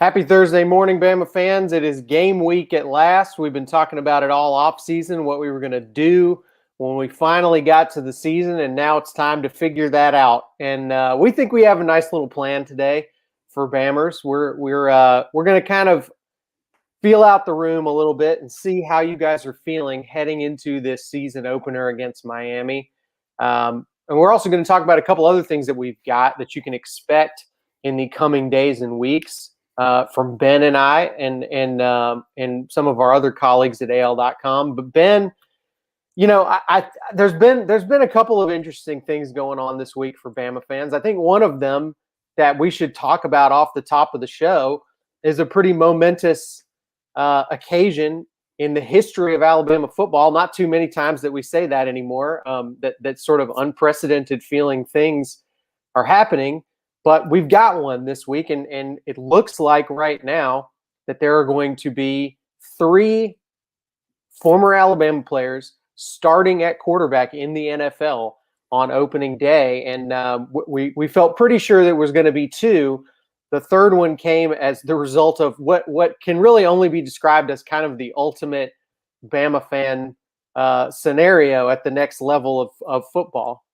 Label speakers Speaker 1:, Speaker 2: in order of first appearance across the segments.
Speaker 1: Happy Thursday morning, Bama fans. It is game week at last. We've been talking about it all off season, what we were going to do when we finally got to the season, and now it's time to figure that out. And we think we have a nice little plan today for Bammers. We're going to kind of feel out the room a little bit and see how you guys are feeling heading into this season opener against Miami. And we're also going to talk about a couple other things that we've got that you can expect in the coming days and weeks. From Ben and I and some of our other colleagues at AL.com. But Ben, there's been a couple of interesting things going on this week for Bama fans. I think one of them that we should talk about off the top of the show is a pretty momentous occasion in the history of Alabama football. Not too many times that we say that anymore. That sort of unprecedented feeling things are happening. But we've got one this week, and it looks like right now that there are going to be 3 former Alabama players starting at quarterback in the NFL on opening day. And we felt pretty sure there was going to be 2. The third one came as the result of what can really only be described as kind of the ultimate Bama fan scenario at the next level of football.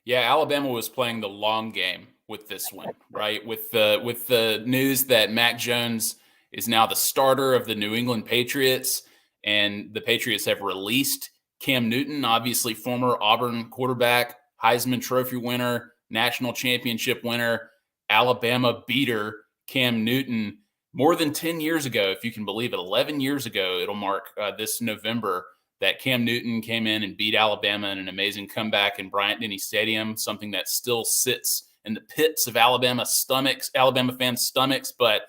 Speaker 2: Yeah, Alabama was playing the long game with this one, right? With the news that Mac Jones is now the starter of the New England Patriots, and the Patriots have released Cam Newton, obviously former Auburn quarterback, Heisman Trophy winner, national championship winner, Alabama beater Cam Newton. More than 10 years ago, if you can believe it, 11 years ago, it'll mark this November, that Cam Newton came in and beat Alabama in an amazing comeback in Bryant-Denny Stadium, something that still sits in the pits of Alabama fans' stomachs. But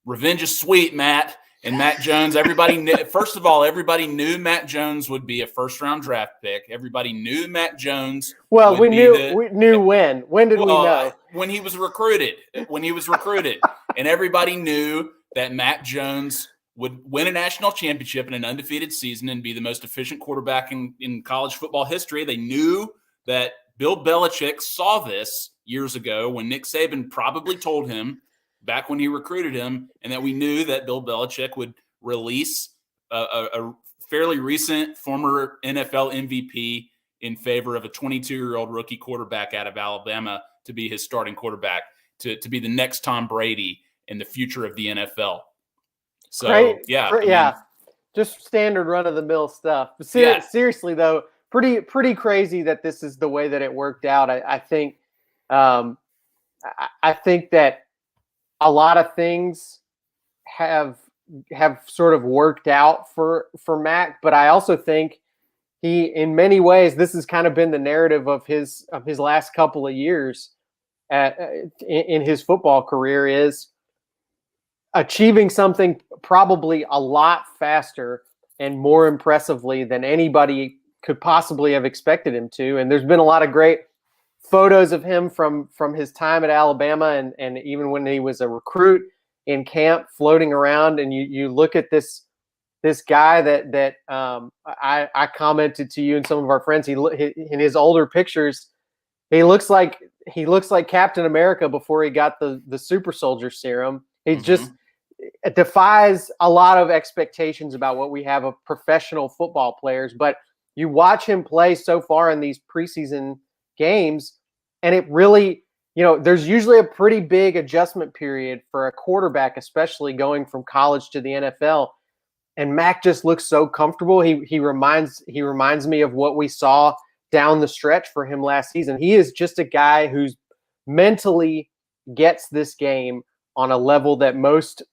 Speaker 2: revenge is sweet, Matt. And Mac Jones, everybody knew Mac Jones would be a first-round draft pick. Everybody knew Mac Jones.
Speaker 1: Well, we knew when. When did we know?
Speaker 2: When he was recruited. And everybody knew that Mac Jones would win a national championship in an undefeated season and be the most efficient quarterback in college football history. They knew that Bill Belichick saw this years ago when Nick Saban probably told him back when he recruited him, and that we knew that Bill Belichick would release a fairly recent former NFL MVP in favor of a 22-year-old rookie quarterback out of Alabama to be his starting quarterback, to be the next Tom Brady in the future of the NFL. So,
Speaker 1: just standard run-of-the-mill stuff. But seriously, though, pretty crazy that this is the way that it worked out. I think that a lot of things have sort of worked out for Mac, but I also think he, in many ways, this has kind of been the narrative of his last couple of years in his football career, is achieving something probably a lot faster and more impressively than anybody could possibly have expected him to. And there's been a lot of great photos of him from his time at Alabama and even when he was a recruit in camp floating around. And you look at this guy that I commented to you and some of our friends, in his older pictures, he looks like Captain America before he got the super soldier serum. He just defies a lot of expectations about what we have of professional football players. But you watch him play so far in these preseason games, and it really, there's usually a pretty big adjustment period for a quarterback, especially going from college to the NFL. And Mac just looks so comfortable. He reminds me of what we saw down the stretch for him last season. He is just a guy who's mentally gets this game on a level that most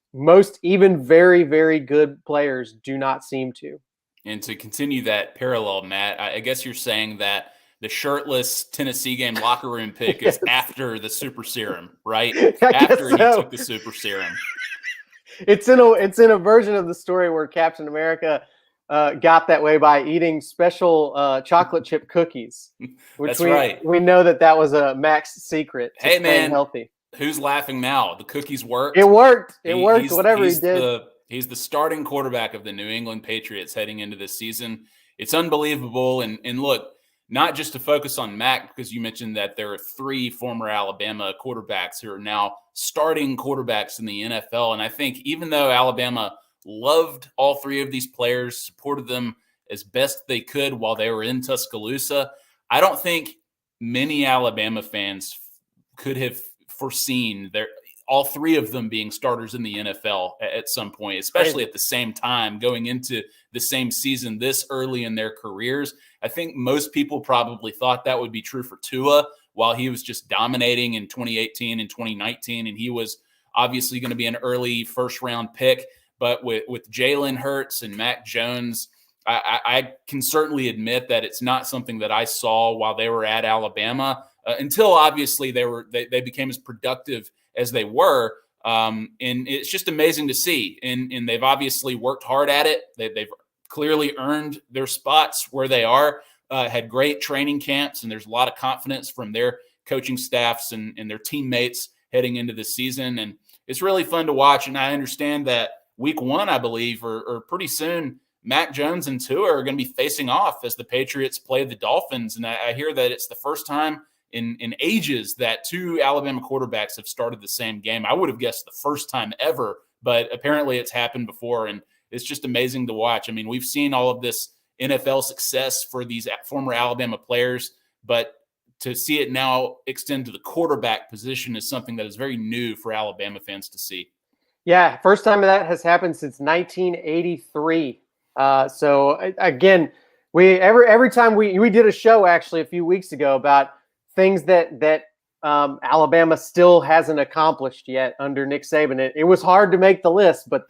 Speaker 1: even very, very good players do not seem to.
Speaker 2: And to continue that parallel, Matt, I guess you're saying that the shirtless Tennessee game locker room pick is after the super serum, right? After he took the super serum.
Speaker 1: It's in a version of the story where Captain America got that way by eating special chocolate chip cookies, which we know that was a Mac's secret to staying healthy.
Speaker 2: Who's laughing now? The cookies worked.
Speaker 1: It worked. Whatever he did.
Speaker 2: He's the starting quarterback of the New England Patriots heading into this season. It's unbelievable. And look, not just to focus on Mac, because you mentioned that there are 3 former Alabama quarterbacks who are now starting quarterbacks in the NFL. And I think even though Alabama loved all 3 of these players, supported them as best they could while they were in Tuscaloosa, I don't think many Alabama fans could have foreseen all 3 of them being starters in the NFL at some point, especially at the same time, going into the same season this early in their careers. I think most people probably thought that would be true for Tua while he was just dominating in 2018 and 2019, and he was obviously going to be an early first-round pick. But with Jalen Hurts and Mac Jones, I can certainly admit that it's not something that I saw while they were at Alabama until obviously they became as productive as they were. And it's just amazing to see. And they've obviously worked hard at it. They've clearly earned their spots where they are, had great training camps, and there's a lot of confidence from their coaching staffs and their teammates heading into the season. And it's really fun to watch. And I understand that week 1, I believe, or pretty soon, Mac Jones and Tua are going to be facing off as the Patriots play the Dolphins. And I hear that it's the first time in ages that 2 Alabama quarterbacks have started the same game. I would have guessed the first time ever, but apparently it's happened before. And it's just amazing to watch. I mean, we've seen all of this NFL success for these former Alabama players, but to see it now extend to the quarterback position is something that is very new for Alabama fans to see.
Speaker 1: Yeah, first time that has happened since 1983. So again, every time we did a show actually a few weeks ago about things that Alabama still hasn't accomplished yet under Nick Saban. It was hard to make the list, but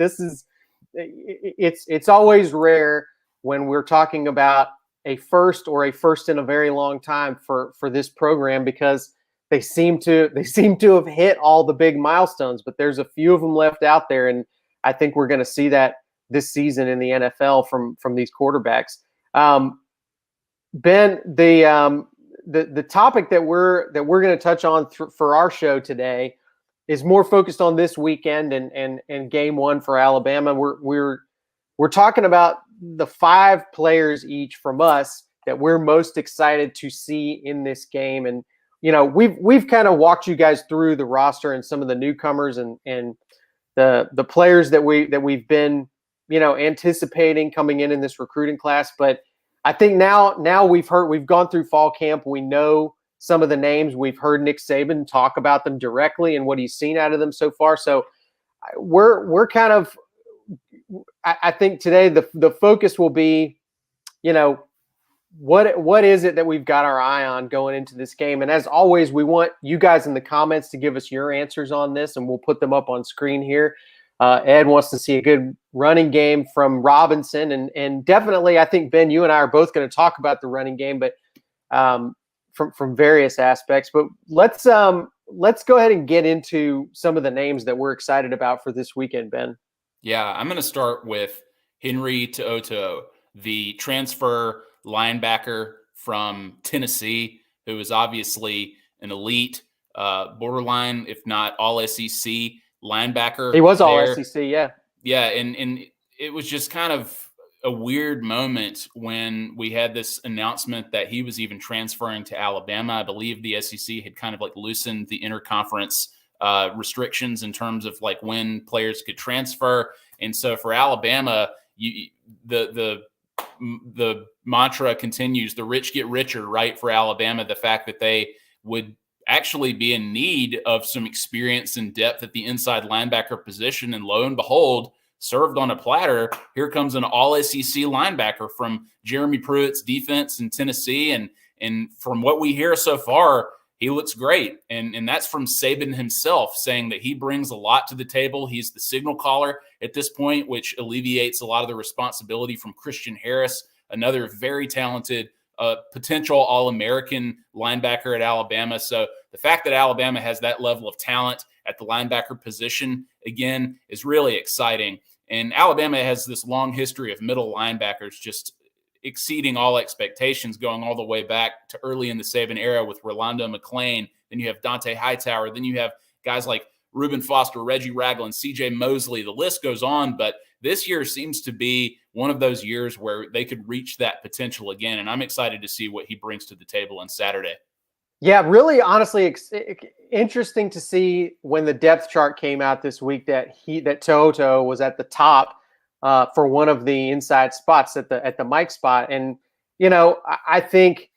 Speaker 1: it's always rare when we're talking about a first in a very long time for this program, because they seem to have hit all the big milestones, but there's a few of them left out there, and I think we're going to see that this season in the NFL from these quarterbacks. Ben, the topic that we're going to touch on for our show today is more focused on this weekend and game 1 for Alabama. We're talking about the 5 players each from us that we're most excited to see in this game. And we've kind of walked you guys through the roster and some of the newcomers and the players that we've been anticipating coming in this recruiting class. But I think now we've gone through fall camp. We know some of the names. We've heard Nick Saban talk about them directly and what he's seen out of them so far. So we're kind of, I think today the focus will be, what is it that we've got our eye on going into this game? And as always, we want you guys in the comments to give us your answers on this, and we'll put them up on screen here. Ed wants to see a good running game from Robinson, and definitely, I think, Ben, you and I are both going to talk about the running game, but from various aspects. But let's go ahead and get into some of the names that we're excited about for this weekend, Ben.
Speaker 2: Yeah, I'm going to start with Henry To'oTo'o, the transfer linebacker from Tennessee, who is obviously an elite, borderline, if not all SEC linebacker.
Speaker 1: He was all SEC, yeah.
Speaker 2: Yeah, and it was just kind of a weird moment when we had this announcement that he was even transferring to Alabama. I believe the SEC had kind of like loosened the interconference restrictions in terms of like when players could transfer. And so for Alabama, the mantra continues, the rich get richer, right? For Alabama, the fact that they would actually be in need of some experience and depth at the inside linebacker position. And lo and behold, served on a platter, here comes an all SEC linebacker from Jeremy Pruitt's defense in Tennessee. And from what we hear so far, he looks great. And that's from Saban himself, saying that he brings a lot to the table. He's the signal caller at this point, which alleviates a lot of the responsibility from Christian Harris, another very talented potential All-American linebacker at Alabama. So the fact that Alabama has that level of talent at the linebacker position, again, is really exciting. And Alabama has this long history of middle linebackers just exceeding all expectations, going all the way back to early in the Saban era with Rolando McClain. Then you have Dante Hightower. Then you have guys like Reuben Foster, Reggie Ragland, CJ Mosley. The list goes on, but this year seems to be one of those years where they could reach that potential again. And I'm excited to see what he brings to the table on Saturday.
Speaker 1: Yeah, really, honestly, interesting to see when the depth chart came out this week that To'oTo'o was at the top for one of the inside spots at the Mike spot. And, I think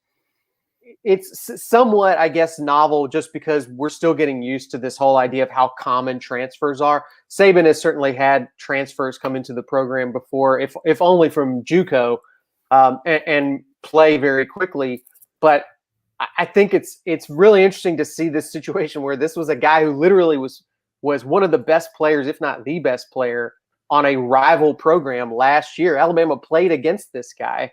Speaker 1: it's somewhat, I guess, novel just because we're still getting used to this whole idea of how common transfers are. Saban has certainly had transfers come into the program before, if only from JUCO, and play very quickly. But I think it's really interesting to see this situation where this was a guy who literally was one of the best players, if not the best player, on a rival program last year. Alabama played against this guy,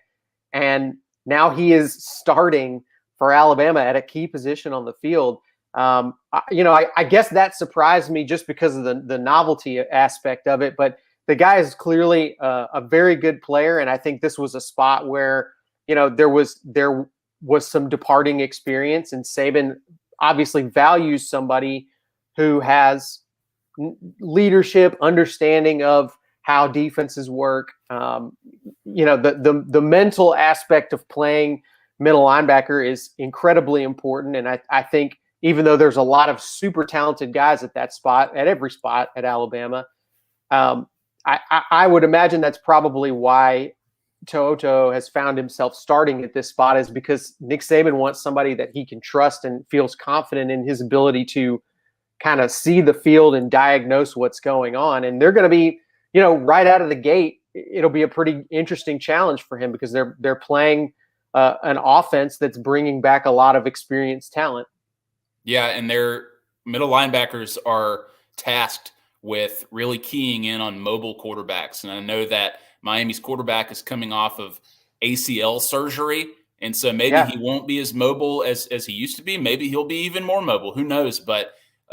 Speaker 1: and now he is starting for Alabama at a key position on the field. I guess that surprised me just because of the novelty aspect of it. But the guy is clearly a very good player, and I think this was a spot where there was some departing experience, and Saban obviously values somebody who has leadership, understanding of how defenses work. The mental aspect of playing middle linebacker is incredibly important. And I think even though there's a lot of super talented guys at that spot, at every spot at Alabama, I would imagine that's probably why To'oTo'o has found himself starting at this spot, is because Nick Saban wants somebody that he can trust and feels confident in his ability to kind of see the field and diagnose what's going on. And they're going to be, right out of the gate, it'll be a pretty interesting challenge for him because they're playing an offense that's bringing back a lot of experienced talent.
Speaker 2: Yeah, and their middle linebackers are tasked with really keying in on mobile quarterbacks. And I know that Miami's quarterback is coming off of ACL surgery, and so maybe he won't be as mobile as he used to be. Maybe he'll be even more mobile. Who knows? But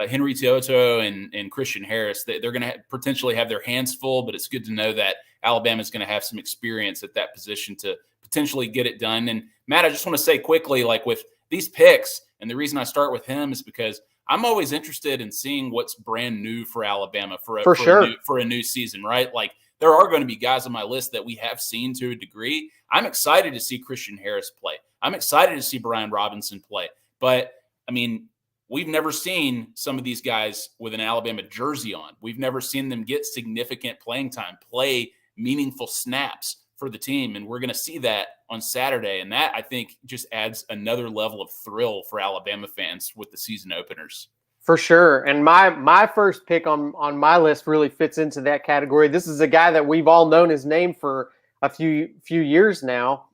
Speaker 2: Henry To'oTo'o and Christian Harris, they're going to potentially have their hands full, but it's good to know that Alabama's going to have some experience at that position to potentially get it done. And Matt, I just want to say quickly, like with these picks, and the reason I start with him is because I'm always interested in seeing what's brand new for Alabama for a new season, right? Like there are going to be guys on my list that we have seen to a degree. I'm excited to see Christian Harris play. I'm excited to see Brian Robinson play. But, I mean, we've never seen some of these guys with an Alabama jersey on. We've never seen them get significant playing time, play meaningful snaps for the team. And we're going to see that on Saturday. And that, I think, just adds another level of thrill for Alabama fans with the season openers.
Speaker 1: For sure. And my first pick on my list really fits into that category. This is a guy that we've all known his name for a few years now.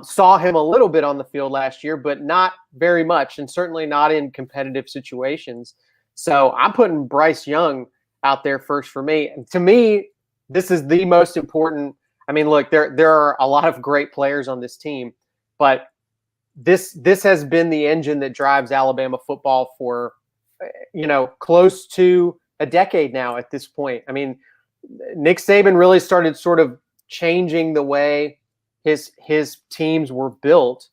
Speaker 1: Saw him a little bit on the field last year, but not very much, and certainly not in competitive situations. So I'm putting Bryce Young out there first for me. And to me, this is the most important. I mean, look, there are a lot of great players on this team, but this has been the engine that drives Alabama football for close to a decade now at this point. I mean, Nick Saban really started sort of changing the way his teams were built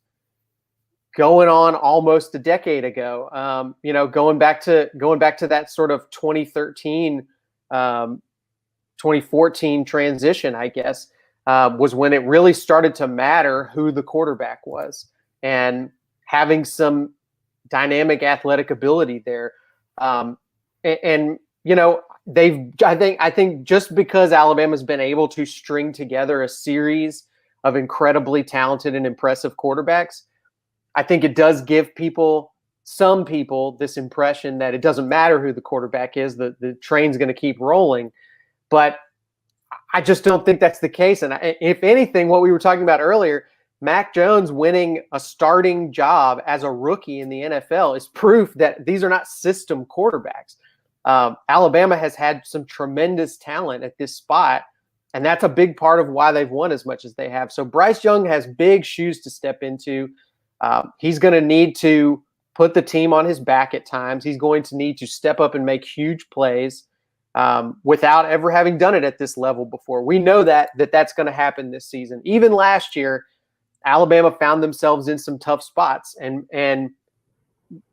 Speaker 1: going on almost a decade ago. Going back to that sort of 2013, 2014 transition, I guess, was when it really started to matter who the quarterback was and having some dynamic athletic ability there. I think just because Alabama's been able to string together a series of incredibly talented and impressive quarterbacks, I think it does give some people this impression that it doesn't matter who the quarterback is, the train's going to keep rolling. But I just don't think that's the case. And if anything, what we were talking about earlier, Mac Jones winning a starting job as a rookie in the NFL is proof that these are not system quarterbacks. Alabama has had some tremendous talent at this spot, and that's a big part of why they've won as much as they have. So Bryce Young has big shoes to step into. He's going to need to put the team on his back at times. He's going to need to step up and make huge plays without ever having done it at this level before. We know that's going to happen this season. Even last year, Alabama found themselves in some tough spots. And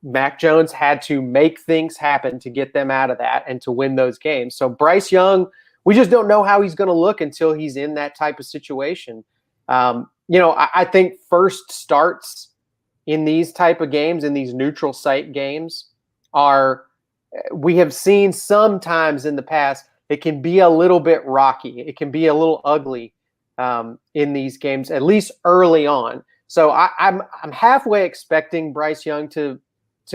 Speaker 1: Mac Jones had to make things happen to get them out of that and to win those games. So Bryce Young, we just don't know how he's going to look until he's in that type of situation. I think first starts in these type of games, in these neutral site games, we have seen sometimes in the past, it can be a little bit rocky. It can be a little ugly in these games, at least early on. So I'm halfway expecting Bryce Young to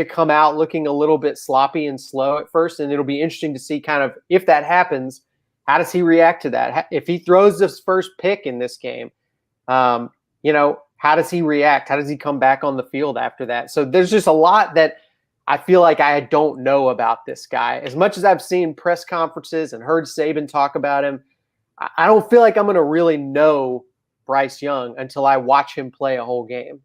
Speaker 1: come out looking a little bit sloppy and slow at first, and it'll be interesting to see kind of if that happens, how does he react to that? If he throws this first pick in this game, how does he react? How does he come back on the field after that? So there's just a lot that I feel like I don't know about this guy. As much as I've seen press conferences and heard Saban talk about him, I don't feel like I'm going to really know Bryce Young until I watch him play a whole game.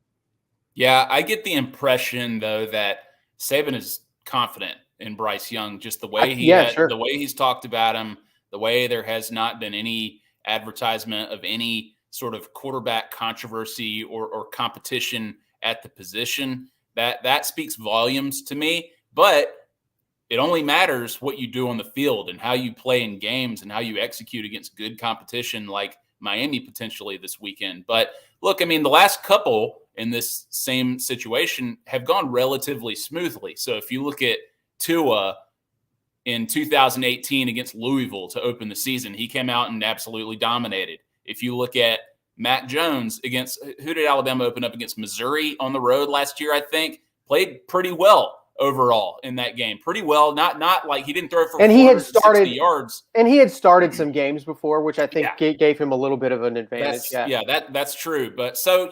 Speaker 2: Yeah, I get the impression though that Saban is confident in Bryce Young, just the way the way he's talked about him, the way there has not been any advertisement of any sort of quarterback controversy or competition at the position. That speaks volumes to me, but it only matters what you do on the field and how you play in games and how you execute against good competition like Miami potentially this weekend. But look, I mean, the last couple in this same situation have gone relatively smoothly. So if you look at Tua in 2018 against Louisville to open the season, he came out and absolutely dominated. If you look at Mac Jones against, who did Alabama open up against? Missouri on the road last year, I think. Played pretty well overall in that game. Pretty well. Not like he didn't throw for 460 yards.
Speaker 1: And he had started some games before, which I think gave him a little bit of an advantage.
Speaker 2: That's true. But so,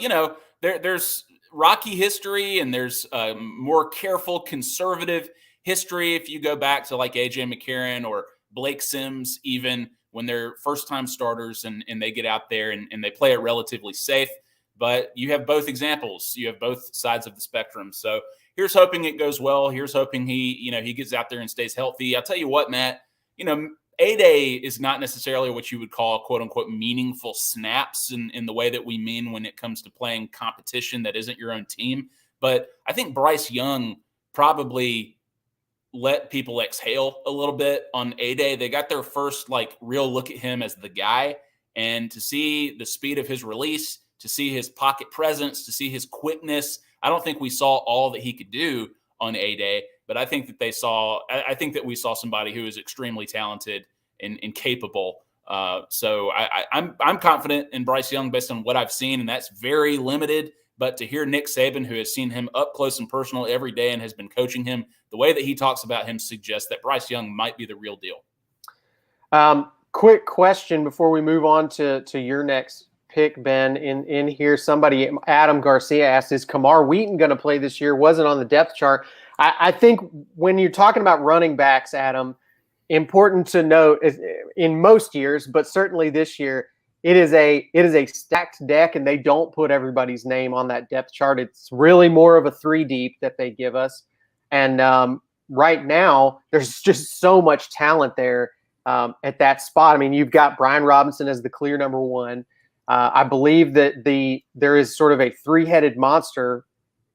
Speaker 2: there's rocky history and there's more careful, conservative history. If you go back to like Agiye McCarron or Blake Sims, even when they're first-time starters and they get out there and they play it relatively safe. But you have both examples. You have both sides of the spectrum. So here's hoping it goes well. Here's hoping he gets out there and stays healthy. I'll tell you what, Matt, A-Day is not necessarily what you would call, quote-unquote, meaningful snaps in the way that we mean when it comes to playing competition that isn't your own team. But I think Bryce Young probably let people exhale a little bit on A-Day. They got their first real look at him as the guy, and to see the speed of his release, to see his pocket presence, to see his quickness. I don't think we saw all that he could do on A-Day, but I think that we saw somebody who is extremely talented and capable. So I'm confident in Bryce Young based on what I've seen, and that's very limited. But to hear Nick Saban, who has seen him up close and personal every day and has been coaching him, the way that he talks about him suggests that Bryce Young might be the real deal.
Speaker 1: Quick question before we move on to your next pick, Ben. In here, somebody, Adam Garcia asked, is Kamar Wheaton going to play this year? Wasn't on the depth chart. I think when you're talking about running backs, Adam, important to note is in most years, but certainly this year, it is a stacked deck, and they don't put everybody's name on that depth chart. It's really more of a 3 deep that they give us. And right now, there's just so much talent there at that spot. I mean, you've got Brian Robinson as the clear number 1. I believe that there is sort of a 3-headed monster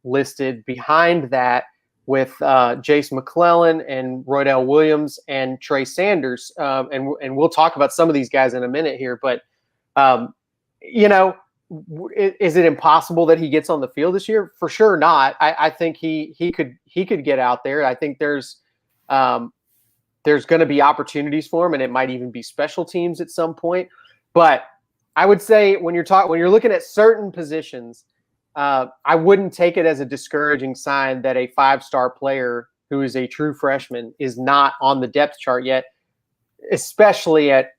Speaker 1: listed behind that with Jase McClellan and Roydell Williams and Trey Sanders. And we'll talk about some of these guys in a minute here, but is it impossible that he gets on the field this year? For sure not. I think he could get out there. I think there's going to be opportunities for him, and it might even be special teams at some point. But I would say when you're looking at certain positions, I wouldn't take it as a discouraging sign that a 5-star player who is a true freshman is not on the depth chart yet. Especially at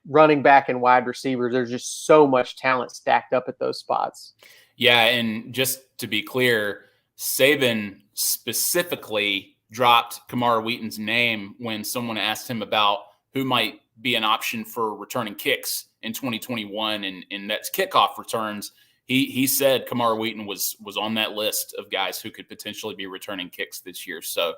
Speaker 1: running back and wide receivers. There's just so much talent stacked up at those spots.
Speaker 2: Yeah, and just to be clear, Saban specifically dropped Kamar Wheaton's name when someone asked him about who might be an option for returning kicks in 2021, and that's kickoff returns. He said Kamar Wheaton was on that list of guys who could potentially be returning kicks this year. So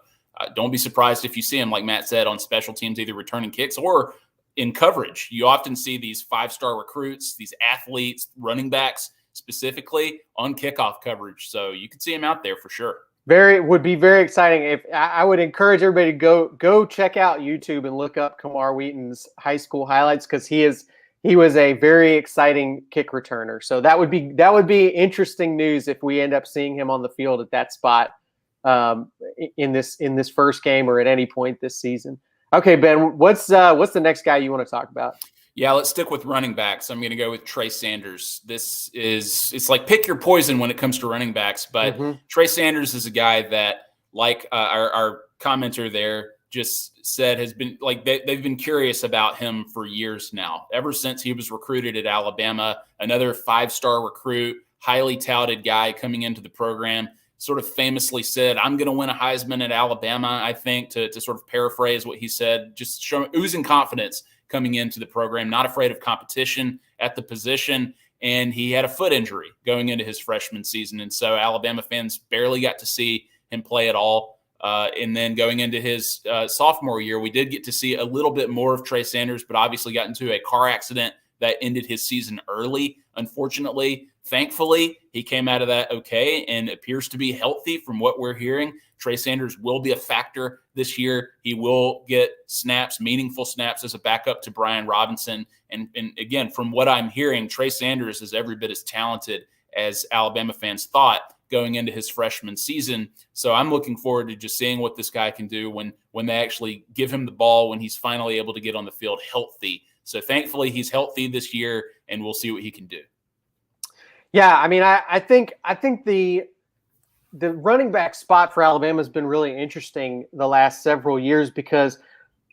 Speaker 2: don't be surprised if you see him, like Matt said, on special teams, either returning kicks or in coverage. You often see these 5-star recruits, these athletes, running backs specifically on kickoff coverage. So you could see him out there for sure.
Speaker 1: would be very exciting. If I would encourage everybody to go check out YouTube and look up Kamar Wheaton's high school highlights, because he was a very exciting kick returner. So that would be interesting news if we end up seeing him on the field at that spot in this first game or at any point this season. Okay, Ben, what's the next guy you want to talk about?
Speaker 2: Yeah, let's stick with running backs. I'm going to go with Trey Sanders. It's like pick your poison when it comes to running backs, but Trey Sanders is a guy that, like our commenter there just said, has been like they've been curious about him for years now, ever since he was recruited at Alabama. Another 5-star recruit, highly touted guy coming into the program, sort of famously said, "I'm going to win a Heisman at Alabama," I think, to sort of paraphrase what he said, just oozing confidence coming into the program, not afraid of competition at the position. And he had a foot injury going into his freshman season. And so Alabama fans barely got to see him play at all. And then going into his sophomore year, we did get to see a little bit more of Trey Sanders, but obviously got into a car accident that ended his season early. Unfortunately, thankfully, he came out of that okay and appears to be healthy from what we're hearing. Trey Sanders will be a factor this year. He will get snaps, meaningful snaps as a backup to Brian Robinson. And again, from what I'm hearing, Trey Sanders is every bit as talented as Alabama fans thought going into his freshman season. So I'm looking forward to just seeing what this guy can do when they actually give him the ball, when he's finally able to get on the field healthy. So thankfully he's healthy this year, and we'll see what he can do.
Speaker 1: Yeah, I mean, I think the running back spot for Alabama has been really interesting the last several years because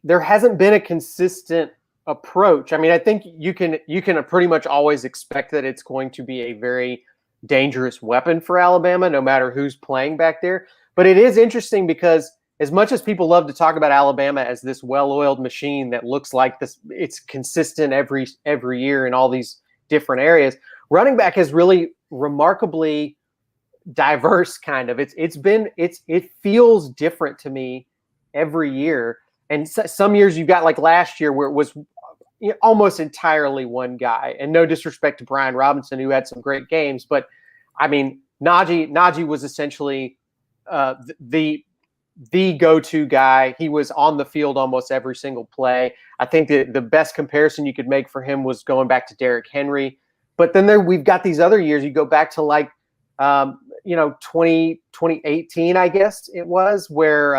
Speaker 1: there hasn't been a consistent approach. I mean, I think you can pretty much always expect that it's going to be a very dangerous weapon for Alabama, no matter who's playing back there. But it is interesting because as much as people love to talk about Alabama as this well-oiled machine that looks like this, it's consistent every year in all these different areas, running back is really remarkably diverse. Kind of it feels different to me every year. And some years you've got, like last year, where it was almost entirely one guy. And no disrespect to Brian Robinson, who had some great games, but I mean, Najee was essentially the go-to guy. He was on the field almost every single play. I think that the best comparison you could make for him was going back to Derrick Henry. But then we've got these other years. You go back to like 2018, I guess it was, where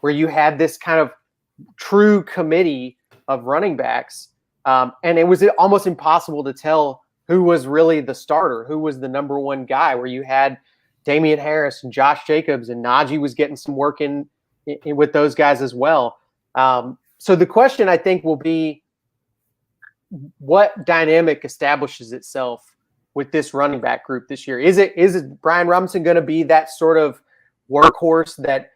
Speaker 1: you had this kind of true committee of running backs, and it was almost impossible to tell who was really the starter, who was the number one guy, where you had Damian Harris and Josh Jacobs, and Najee was getting some work in with those guys as well. So the question, I think, will be, what dynamic establishes itself with this running back group this year? Is it Brian Robinson going to be that sort of workhorse that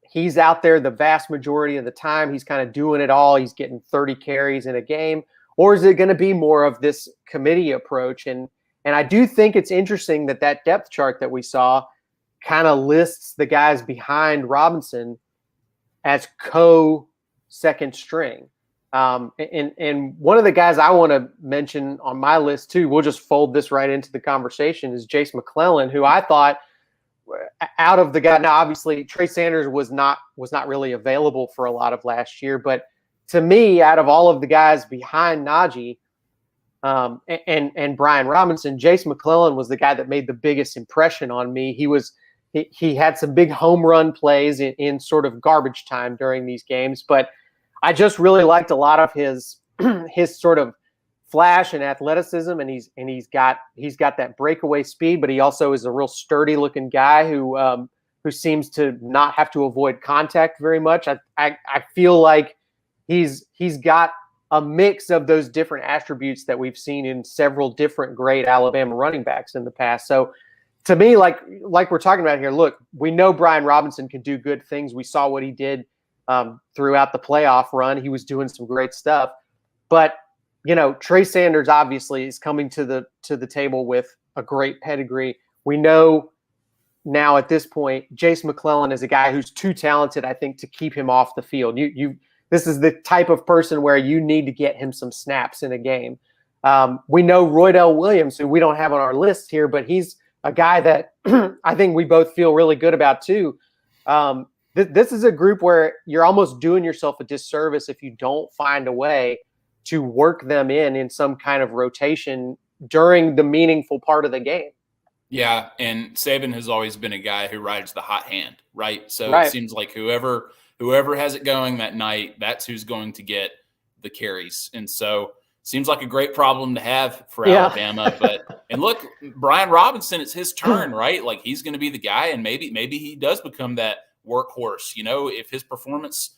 Speaker 1: he's out there the vast majority of the time? He's kind of doing it all. He's getting 30 carries in a game. Or is it going to be more of this committee approach? And I do think it's interesting that depth chart that we saw kind of lists the guys behind Robinson as co-second string. And one of the guys I want to mention on my list too, we'll just fold this right into the conversation, is Jase McClellan, who I thought, out of the guy, now obviously Trey Sanders was not really available for a lot of last year, but to me, out of all of the guys behind Najee and Brian Robinson, Jase McClellan was the guy that made the biggest impression on me. He had some big home run plays in sort of garbage time during these games, but I just really liked a lot of his sort of flash and athleticism, and he's got that breakaway speed, but he also is a real sturdy looking guy who seems to not have to avoid contact very much. I feel like he's got a mix of those different attributes that we've seen in several different great Alabama running backs in the past. So to me, like we're talking about here, look, we know Brian Robinson can do good things. We saw what he did throughout the playoff run. He was doing some great stuff, but Trey Sanders obviously is coming to the table with a great pedigree. We know now at this point, Jase McClellan is a guy who's too talented, I think, to keep him off the field. This is the type of person where you need to get him some snaps in a game. We know Roydell Williams, who we don't have on our list here, but he's a guy that I think we both feel really good about too. This is a group where you're almost doing yourself a disservice if you don't find a way to work them in some kind of rotation during the meaningful part of the game.
Speaker 2: Yeah, and Saban has always been a guy who rides the hot hand, right? So
Speaker 1: Right.
Speaker 2: It seems like whoever has it going that night, that's who's going to get the carries. And so seems like a great problem to have for Alabama. And look, Brian Robinson, it's his turn, right? Like he's going to be the guy, and maybe he does become that workhorse. If his performance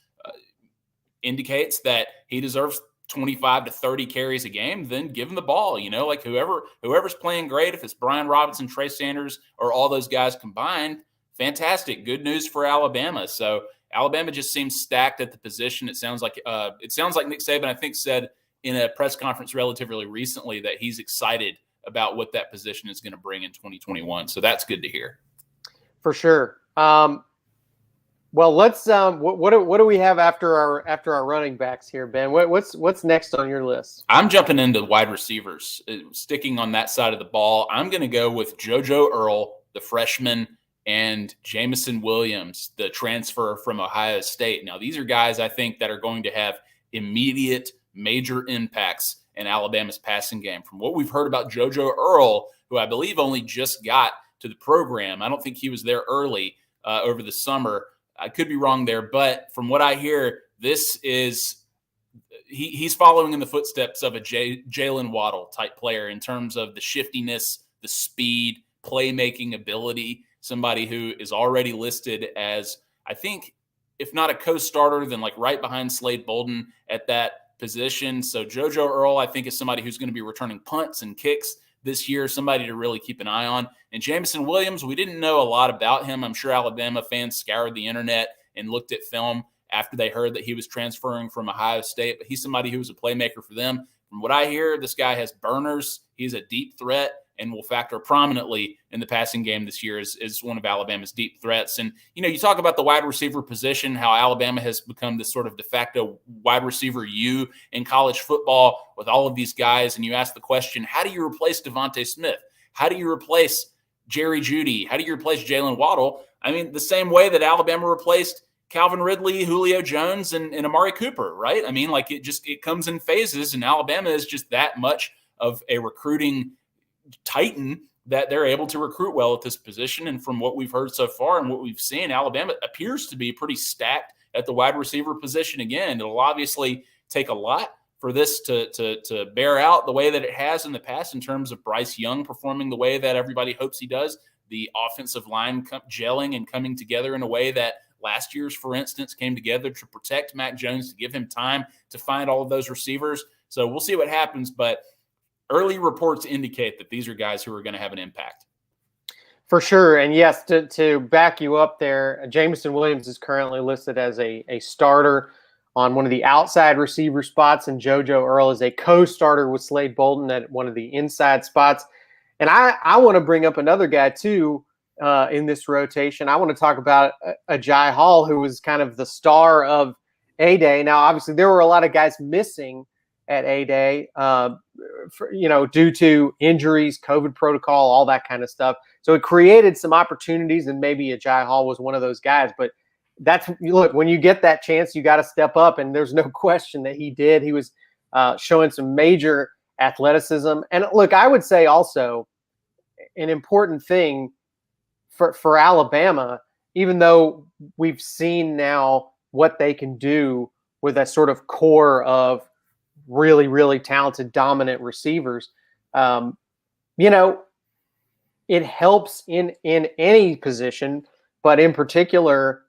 Speaker 2: indicates that he deserves 25 to 30 carries a game, then give him the ball. Like whoever's playing great, if it's Brian Robinson, Trey Sanders, or all those guys combined, fantastic. Good news for Alabama. So Alabama just seems stacked at the position. It sounds like Nick Saban, I think, said in a press conference relatively recently that he's excited about what that position is going to bring in 2021. So that's good to hear.
Speaker 1: For sure. Well, let's what do we have after our running backs here, Ben? What's next on your list?
Speaker 2: I'm jumping into wide receivers, sticking on that side of the ball. I'm going to go with JoJo Earle, the freshman, and Jameson Williams, the transfer from Ohio State. Now, these are guys I think that are going to have immediate major impacts in Alabama's passing game. From what we've heard about JoJo Earle, who I believe only just got to the program, I don't think he was there early over the summer. I could be wrong there, but from what I hear, this is he's following in the footsteps of a Jalen Waddle type player in terms of the shiftiness, the speed, playmaking ability. Somebody who is already listed as, I think, if not a co-starter, then like right behind Slade Bolden at that position. So JoJo Earle, I think, is somebody who's going to be returning punts and kicks this year, somebody to really keep an eye on. And Jameson Williams, we didn't know a lot about him. I'm sure Alabama fans scoured the internet and looked at film after they heard that he was transferring from Ohio State, but he's somebody who was a playmaker for them. From what I hear, this guy has burners. He's a deep threat and will factor prominently in the passing game this year as one of Alabama's deep threats. And, you talk about the wide receiver position, how Alabama has become this sort of de facto wide receiver U in college football with all of these guys. And you ask the question, how do you replace Devontae Smith? How do you replace Jerry Jeudy? How do you replace Jalen Waddle? I mean, the same way that Alabama replaced Calvin Ridley, Julio Jones, and Amari Cooper, right? I mean, like it comes in phases, and Alabama is just that much of a recruiting titan that they're able to recruit well at this position. And from what we've heard so far and what we've seen, Alabama appears to be pretty stacked at the wide receiver position again. It'll obviously take a lot for this to bear out the way that it has in the past in terms of Bryce Young performing the way that everybody hopes he does, the offensive line gelling and coming together in a way that last year's, for instance, came together to protect Mac Jones, to give him time to find all of those receivers. So we'll see what happens, but early reports indicate that these are guys who are going to have an impact.
Speaker 1: For sure. And yes, to back you up there, Jameson Williams is currently listed as a starter on one of the outside receiver spots, and JoJo Earle is a co-starter with Slade Bolden at one of the inside spots. And I want to bring up another guy too in this rotation. I want to talk about Agiye Hall, who was kind of the star of A-Day. Now, obviously, there were a lot of guys missing at A-Day, due to injuries, COVID protocol, all that kind of stuff. So it created some opportunities, and maybe Agiye Hall was one of those guys. But look, when you get that chance, you got to step up, and there's no question that he did. He was showing some major athleticism. And look, I would say also an important thing for Alabama, even though we've seen now what they can do with a sort of core of really, really talented, dominant receivers. It helps in any position, but in particular,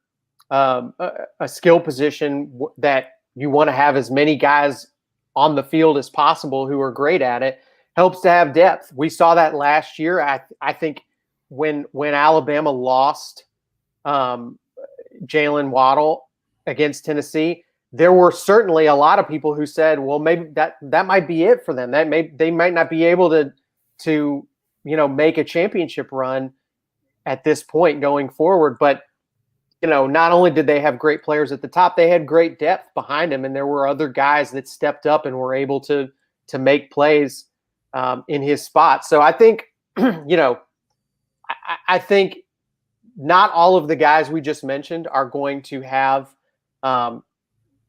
Speaker 1: a skill position that you want to have as many guys on the field as possible who are great at it, helps to have depth. We saw that last year. I think when Alabama lost Jalen Waddle against Tennessee, there were certainly a lot of people who said, well, maybe that might be it for them. They might not be able to make a championship run at this point going forward. But not only did they have great players at the top, they had great depth behind them, and there were other guys that stepped up and were able to make plays in his spot. So I think I think not all of the guys we just mentioned are going to have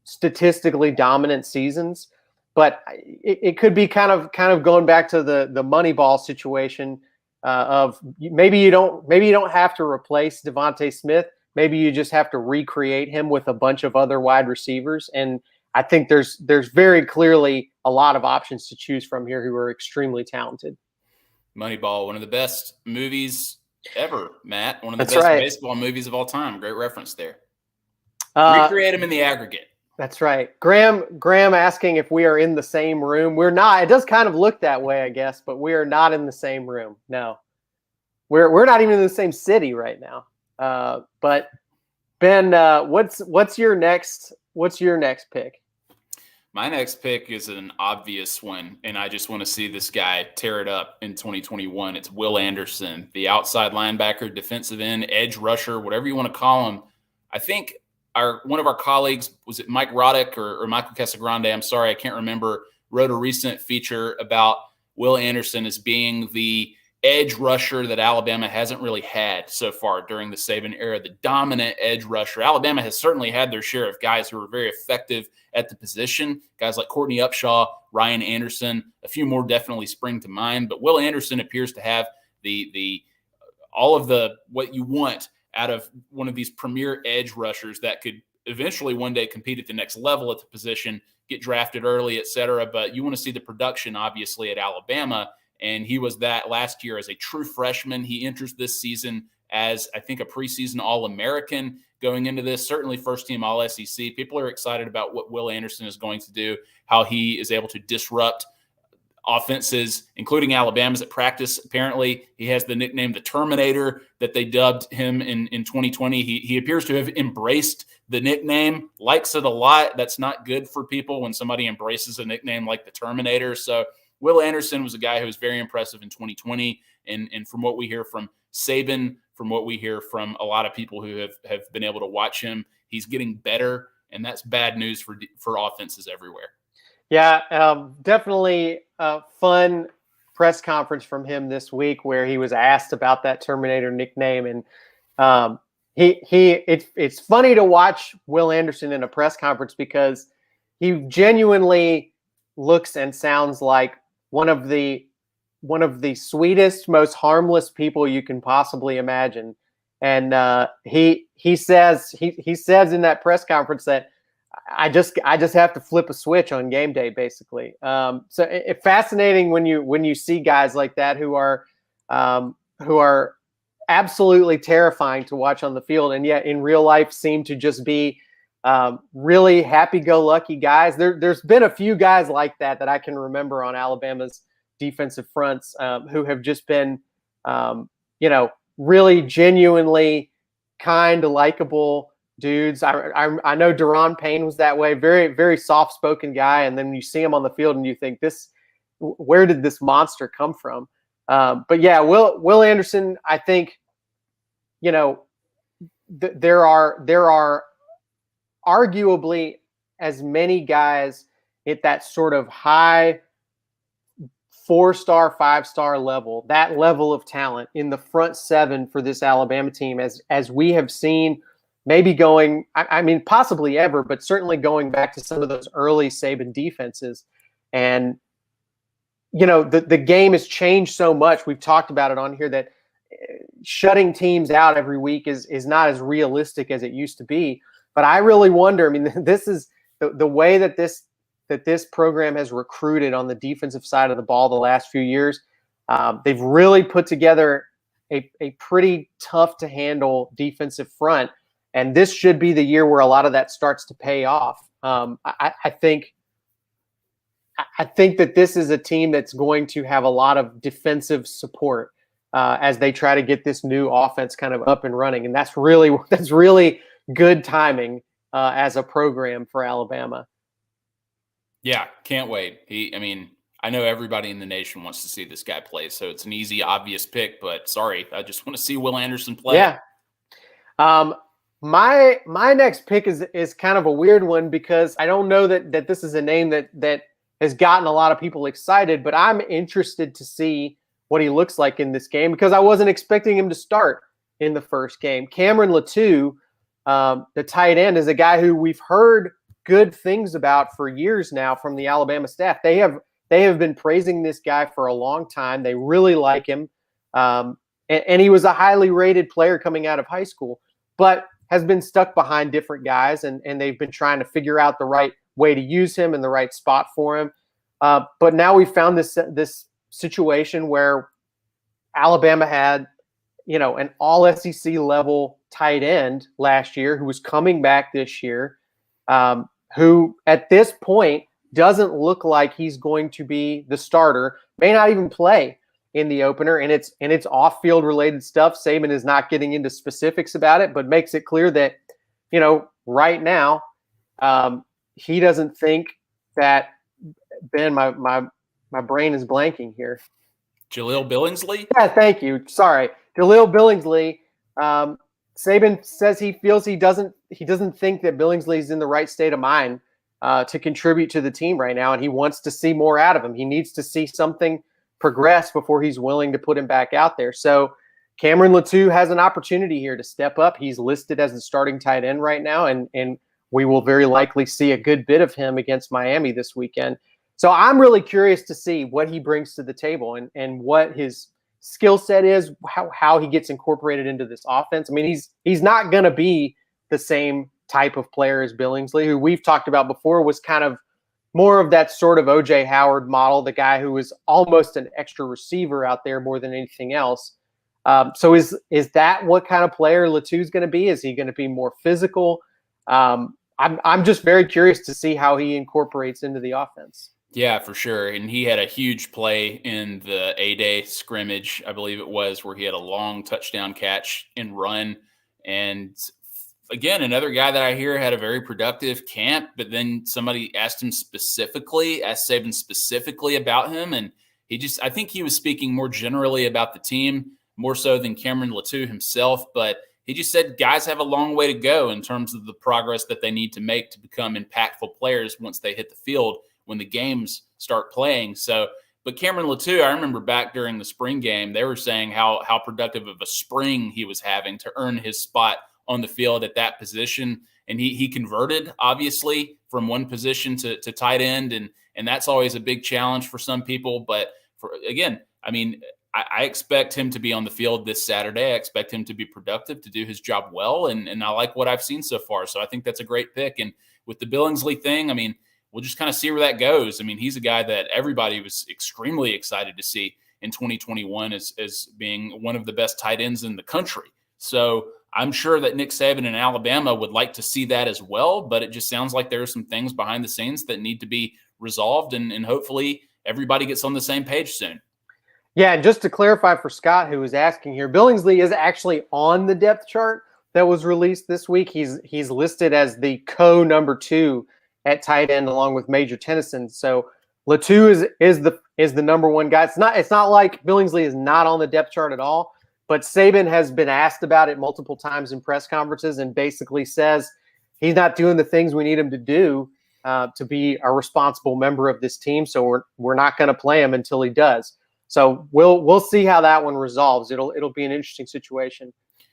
Speaker 1: statistically dominant seasons, but it could be kind of going back to the Moneyball situation of maybe you don't have to replace Devontae Smith. Maybe you just have to recreate him with a bunch of other wide receivers. And I think there's very clearly a lot of options to choose from here who are extremely talented.
Speaker 2: Moneyball, one of the best movies ever, Matt. One of the
Speaker 1: That's
Speaker 2: best
Speaker 1: right.
Speaker 2: baseball movies of all time. Great reference there. Recreate him in the aggregate.
Speaker 1: That's right. Graham asking if we are in the same room. We're not. It does kind of look that way, I guess, but we are not in the same room. No. We're not even in the same city right now. But Ben, what's your next pick?
Speaker 2: My next pick is an obvious one, and I just want to see this guy tear it up in 2021. It's Will Anderson, the outside linebacker, defensive end, edge rusher, whatever you want to call him. I think one of our colleagues, was it Mike Roddick or Michael Casagrande? I'm sorry, I can't remember, wrote a recent feature about Will Anderson as being the edge rusher that Alabama hasn't really had so far during the Saban era, the dominant edge rusher. Alabama has certainly had their share of guys who are very effective at the position, guys like Courtney Upshaw, Ryan Anderson, a few more definitely spring to mind, but Will Anderson appears to have the all of the what you want out of one of these premier edge rushers that could eventually one day compete at the next level at the position, get drafted early, et cetera. But you want to see the production, obviously, at Alabama. And he was that last year as a true freshman. He enters this season as, I think, a preseason All-American going into this, certainly first-team All-SEC. People are excited about what Will Anderson is going to do, how he is able to disrupt offenses, including Alabama's at practice. Apparently, he has the nickname the Terminator that they dubbed him in 2020. He appears to have embraced the nickname, likes it a lot. That's not good for people when somebody embraces a nickname like the Terminator. So Will Anderson was a guy who was very impressive in 2020. And from what we hear from Saban, from what we hear from a lot of people who have been able to watch him, he's getting better. And that's bad news for offenses everywhere.
Speaker 1: Yeah, definitely a fun press conference from him this week where he was asked about that Terminator nickname. And it's funny to watch Will Anderson in a press conference because he genuinely looks and sounds like one of the sweetest, most harmless people you can possibly imagine. And he says in that press conference that I just have to flip a switch on game day, basically. So it's fascinating when you see guys like that who are absolutely terrifying to watch on the field, and yet in real life seem to just be really happy-go-lucky guys. There's been a few guys like that I can remember on Alabama's defensive fronts who have just been, really genuinely kind, likable dudes. I know Deron Payne was that way, very, very soft-spoken guy, and then you see him on the field and you think, where did this monster come from? But yeah, Will Anderson, I think, there are arguably as many guys at that sort of high 4-star, 5-star level, that level of talent in the front seven for this Alabama team as we have seen, maybe going, I mean, possibly ever, but certainly going back to some of those early Saban defenses. And, the game has changed so much. We've talked about it on here that shutting teams out every week is not as realistic as it used to be. But I really wonder, I mean, this is the way that this program has recruited on the defensive side of the ball the last few years. They've really put together a pretty tough to handle defensive front. And this should be the year where a lot of that starts to pay off. I think that this is a team that's going to have a lot of defensive support as they try to get this new offense kind of up and running. And that's really good timing as a program for Alabama.
Speaker 2: Yeah, can't wait. I know everybody in the nation wants to see this guy play, so it's an easy, obvious pick, but sorry, I just want to see Will Anderson play.
Speaker 1: Yeah. My next pick is kind of a weird one because I don't know that this is a name that has gotten a lot of people excited, but I'm interested to see what he looks like in this game, because I wasn't expecting him to start in the first game. Cameron Latu, the tight end, is a guy who we've heard good things about for years now from the Alabama staff. They have been praising this guy for a long time. They really like him. And he was a highly rated player coming out of high school, but has been stuck behind different guys, and they've been trying to figure out the right way to use him in the right spot for him. But now we found this situation where Alabama had, an all SEC level tight end last year who was coming back this year, who at this point doesn't look like he's going to be the starter, may not even play in the opener, and it's off-field related stuff. Saban is not getting into specifics about it, but makes it clear that, right now, he doesn't think that Ben, my brain is blanking here.
Speaker 2: Jaleel Billingsley?
Speaker 1: Yeah, thank you. Sorry. Jaleel Billingsley. Saban says he feels he doesn't think that Billingsley is in the right state of mind to contribute to the team right now, and he wants to see more out of him. He needs to see something progress before he's willing to put him back out there. So Cameron Latu has an opportunity here to step up. He's listed as the starting tight end right now, and we will very likely see a good bit of him against Miami this weekend. So I'm really curious to see what he brings to the table and what his skill set is, how he gets incorporated into this offense. I mean, he's not going to be the same type of player as Billingsley, who we've talked about before, was kind of more of that sort of O.J. Howard model, the guy who was almost an extra receiver out there more than anything else. So is that what kind of player Latu's going to be? Is he going to be more physical? I'm just very curious to see how he incorporates into the offense.
Speaker 2: Yeah, for sure. And he had a huge play in the A-Day scrimmage, I believe it was, where he had a long touchdown catch and run. And again, another guy that I hear had a very productive camp, but then somebody asked Saban specifically about him. And I think he was speaking more generally about the team, more so than Cameron Latu himself. But he just said guys have a long way to go in terms of the progress that they need to make to become impactful players once they hit the field, when the games start playing. So, but Cameron Latu, I remember back during the spring game, they were saying how productive of a spring he was having to earn his spot on the field at that position. And he converted, obviously, from one position to tight end. And that's always a big challenge for some people. But I expect him to be on the field this Saturday. I expect him to be productive, to do his job well. And I like what I've seen so far. So I think that's a great pick. And with the Billingsley thing, we'll just kind of see where that goes. He's a guy that everybody was extremely excited to see in 2021 as being one of the best tight ends in the country. So I'm sure that Nick Saban and Alabama would like to see that as well, but it just sounds like there are some things behind the scenes that need to be resolved, and hopefully everybody gets on the same page soon.
Speaker 1: Yeah, and just to clarify for Scott, who was asking here, Billingsley is actually on the depth chart that was released this week. He's listed as the number 2 at tight end, along with Major Tennyson. So Latu is the number 1 guy. It's not like Billingsley is not on the depth chart at all, but Saban has been asked about it multiple times in press conferences and basically says he's not doing the things we need him to do to be a responsible member of this team. So we're not going to play him until he does. So we'll see how that one resolves. It'll be an interesting situation.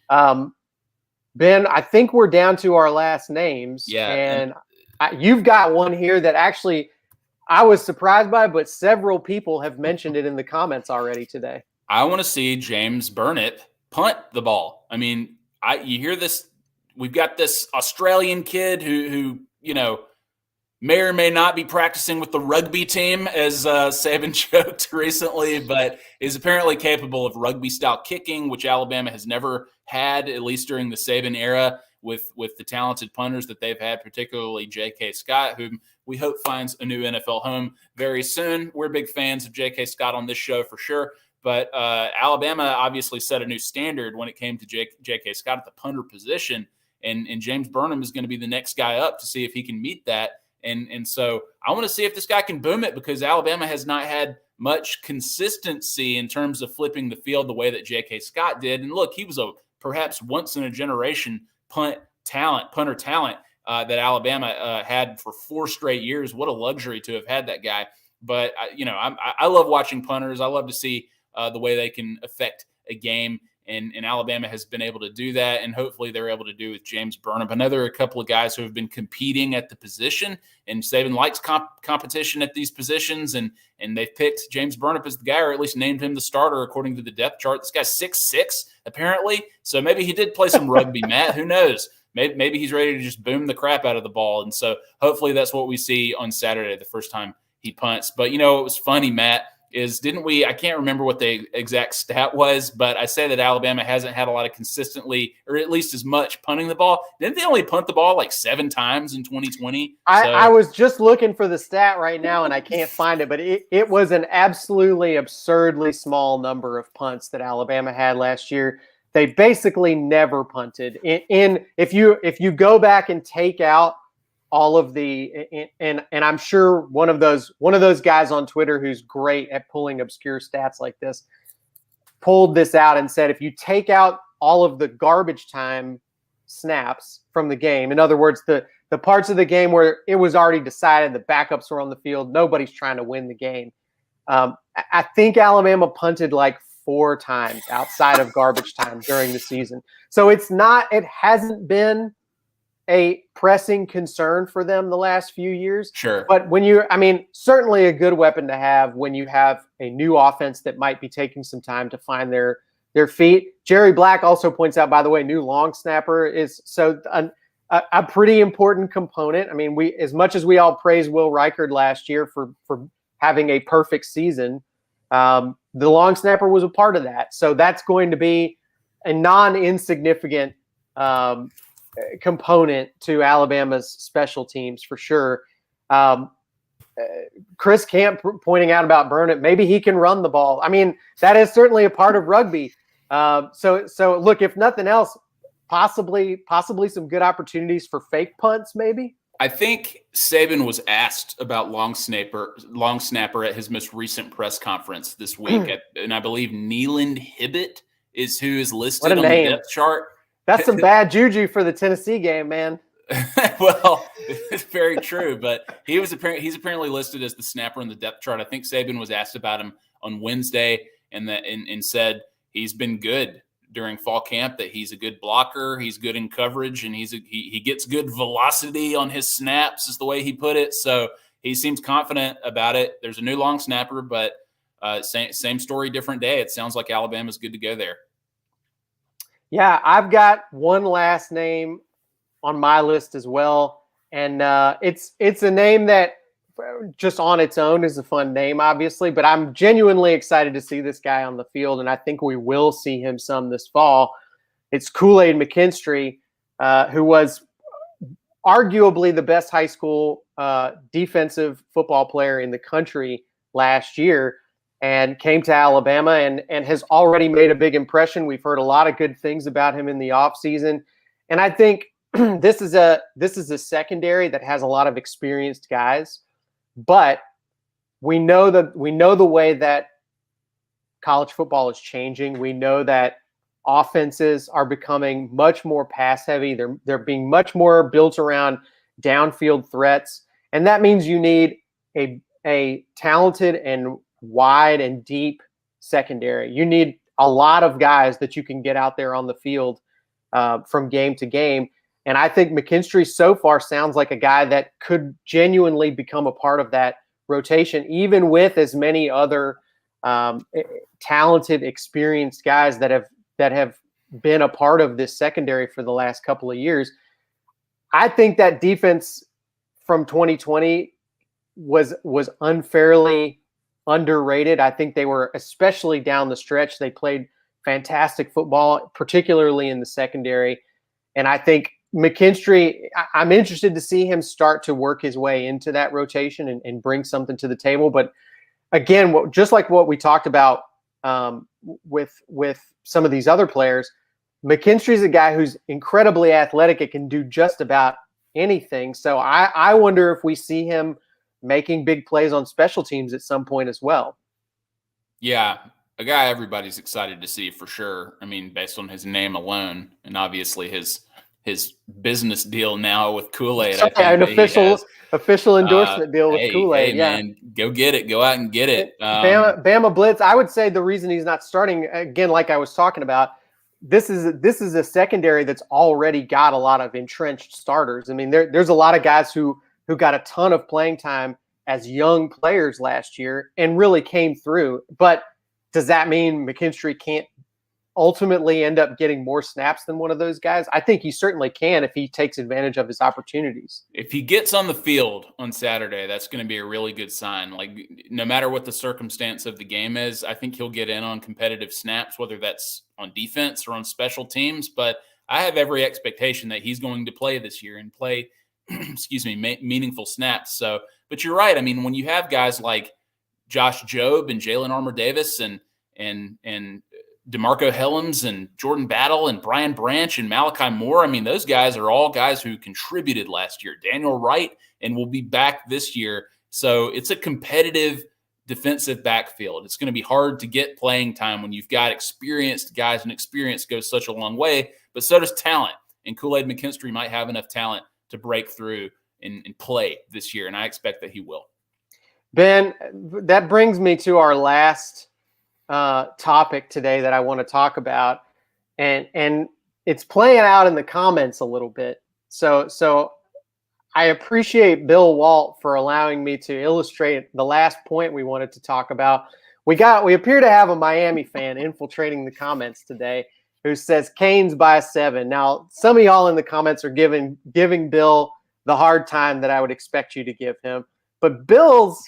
Speaker 1: Ben, I think we're down to our last names.
Speaker 2: Yeah,
Speaker 1: and you've got one here that actually I was surprised by, but several people have mentioned it in the comments already today.
Speaker 2: I want to see James Burnett punt the ball. You hear this. We've got this Australian kid who may or may not be practicing with the rugby team, as Saban joked recently, but is apparently capable of rugby-style kicking, which Alabama has never had, at least during the Saban era, with the talented punters that they've had, particularly J.K. Scott, whom we hope finds a new NFL home very soon. We're big fans of J.K. Scott on this show for sure, but Alabama obviously set a new standard when it came to J.K. Scott at the punter position, and James Burnham is going to be the next guy up to see if he can meet that. And so I want to see if this guy can boom it, because Alabama has not had much consistency in terms of flipping the field the way that J.K. Scott did. And look, he was a perhaps once-in-a-generation punter talent that Alabama had for 4 straight years. What a luxury to have had that guy. But, I love watching punters. I love to see the way they can affect a game. And Alabama has been able to do that, and hopefully they're able to do with James Burnham. I know there are a couple of guys who have been competing at the position, and Saban likes competition at these positions, and they've picked James Burnham as the guy, or at least named him the starter according to the depth chart. This guy's 6'6", apparently, so maybe he did play some rugby, Matt. Who knows? Maybe he's ready to just boom the crap out of the ball, and so hopefully that's what we see on Saturday, the first time he punts. But, it was funny, Matt, I can't remember what the exact stat was, but I say that Alabama hasn't had a lot of consistently, or at least as much punting the ball. Didn't they only punt the ball like 7 times in 2020?
Speaker 1: I was just looking for the stat right now, and I can't find it, but it was an absolutely absurdly small number of punts that Alabama had last year. They basically never punted. If you go back and take out all of and I'm sure one of those guys on Twitter who's great at pulling obscure stats like this pulled this out and said, if you take out all of the garbage time snaps from the game, in other words, the parts of the game where it was already decided, the backups were on the field, nobody's trying to win the game. I think Alabama punted like 4 times outside of garbage time during the season. So it hasn't been a pressing concern for them the last few years.
Speaker 2: Sure.
Speaker 1: But certainly a good weapon to have when you have a new offense that might be taking some time to find their feet. Jerry Black also points out, by the way, new long snapper is a pretty important component. As much as we all praise Will Reichard last year for having a perfect season, the long snapper was a part of that. So that's going to be a non-insignificant component to Alabama's special teams for sure. Chris Camp pointing out about Burnett, maybe he can run the ball. That is certainly a part of rugby. So look, if nothing else, possibly some good opportunities for fake punts, maybe.
Speaker 2: I think Saban was asked about long snapper at his most recent press conference this week, and I believe Neeland Hibbett is who is listed on the depth chart.
Speaker 1: That's some bad juju for the Tennessee game, man.
Speaker 2: Well, it's very true, but he's apparently listed as the snapper on the depth chart. I think Saban was asked about him on Wednesday and said he's been good during fall camp, that he's a good blocker, he's good in coverage, and he gets good velocity on his snaps, is the way he put it. So he seems confident about it. There's a new long snapper, but same story, different day. It sounds like Alabama's good to go there.
Speaker 1: Yeah, I've got one last name on my list as well, and it's a name that just on its own is a fun name, obviously, but I'm genuinely excited to see this guy on the field, and I think we will see him some this fall. It's Kool-Aid McKinstry, who was arguably the best high school defensive football player in the country last year, and came to Alabama and has already made a big impression. We've heard a lot of good things about him in the offseason. And I think this is a secondary that has a lot of experienced guys, but we know the way that college football is changing. We know that offenses are becoming much more pass heavy. They're being much more built around downfield threats. And that means you need a talented and wide and deep secondary. You need a lot of guys that you can get out there on the field from game to game. And I think McKinstry so far sounds like a guy that could genuinely become a part of that rotation, even with as many other talented, experienced guys that have been a part of this secondary for the last couple of years. I think that defense from 2020 was unfairly underrated. I think they were, especially down the stretch, they played fantastic football, particularly in the secondary. And I think McKinstry, I'm interested to see him start to work his way into that rotation and bring something to the table. But again, just like what we talked about with some of these other players, McKinstry's a guy who's incredibly athletic. It can do just about anything. So I wonder if we see him making big plays on special teams at some point as well.
Speaker 2: Yeah, a guy everybody's excited to see for sure. Based on his name alone, and obviously his business deal now with Kool-Aid.
Speaker 1: An Official endorsement deal with
Speaker 2: Hey,
Speaker 1: Kool-Aid.
Speaker 2: hey,
Speaker 1: Yeah.
Speaker 2: man, go get it. Go out and get it.
Speaker 1: Bama Blitz. I would say the reason he's not starting, again, like I was talking about, this is a secondary that's already got a lot of entrenched starters. I mean, there's a lot of guys who got a ton of playing time as young players last year and really came through. But does that mean McKinstry can't ultimately end up getting more snaps than one of those guys? I think he certainly can if he takes advantage of his opportunities.
Speaker 2: If he gets on the field on Saturday, that's going to be a really good sign. Like, no matter what the circumstance of the game is, I think he'll get in on competitive snaps, whether that's on defense or on special teams. But I have every expectation that he's going to play this year and play, meaningful snaps. So, but you're right. I mean, when you have guys like Josh Jobe and Jalen Armour-Davis and DeMarco Helms and Jordan Battle and Brian Branch and Malachi Moore, I mean, those guys are all guys who contributed last year. Daniel Wright and will be back this year. So it's a competitive defensive backfield. It's going to be hard to get playing time when you've got experienced guys, and experience goes such a long way, but so does talent. And Kool-Aid McKinstry might have enough talent to break through and play this year, and I expect that he will. Ben,
Speaker 1: that brings me to our last topic today that I want to talk about, and it's playing out in the comments a little bit. So I appreciate Bill Walt for allowing me to illustrate the last point we wanted to talk about. We appear to have a Miami fan infiltrating the comments today who says Canes by 7. Now, some of y'all in the comments are giving Bill the hard time that I would expect you to give him, but Bill's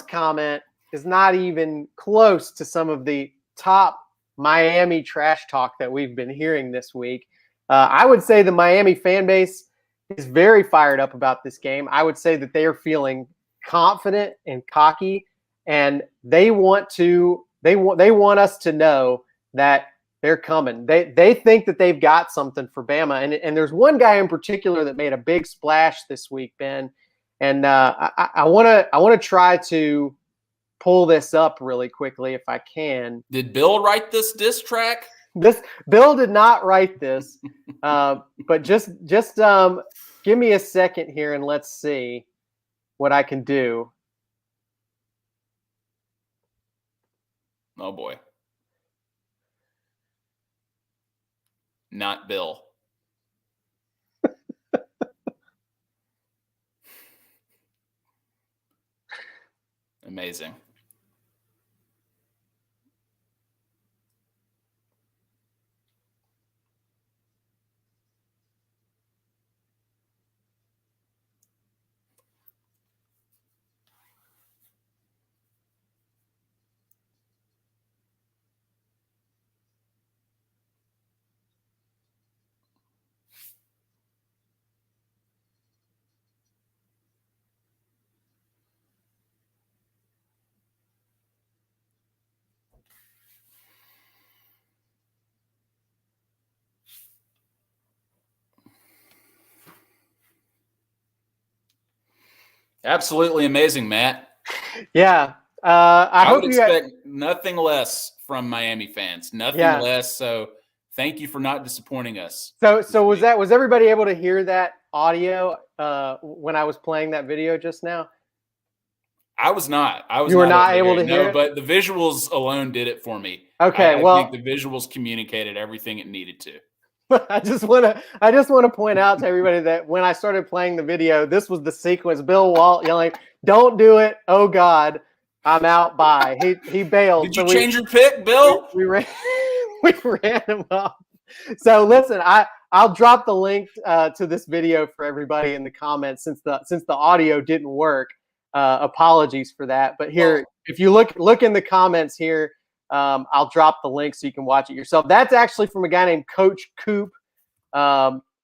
Speaker 1: comment is not even close to some of the top Miami trash talk that we've been hearing this week. I would say the Miami fan base is very fired up about this game. I would say that they are feeling confident and cocky, and they want us to know that they're coming. They think that they've got something for Bama, and there's one guy in particular that made a big splash this week, Ben, and I want to try to pull this up really quickly if I can.
Speaker 2: Did Bill write this diss track?
Speaker 1: Bill did not write this, but just give me a second here and let's see what I can do.
Speaker 2: Oh boy. Not Bill. Amazing. Absolutely amazing, Matt.
Speaker 1: Yeah.
Speaker 2: I would expect nothing less from Miami fans. Nothing less. So thank you for not disappointing us.
Speaker 1: So was everybody able to hear that audio when I was playing that video just now?
Speaker 2: I was not.
Speaker 1: You were not able to hear it?
Speaker 2: But the visuals alone did it for me.
Speaker 1: Okay,
Speaker 2: I think the visuals communicated everything it needed to.
Speaker 1: I just want to point out to everybody that when I started playing the video, this was the sequence. Bill Walt yelling, "Don't do it! Oh God, I'm out!" Bye. He bailed.
Speaker 2: Did you change your pick, Bill?
Speaker 1: We ran him up. So listen, I'll drop the link to this video for everybody in the comments since the audio didn't work. Apologies for that. But here, if you look in the comments here. I'll drop the link so you can watch it yourself. That's actually from a guy named Coach Coop,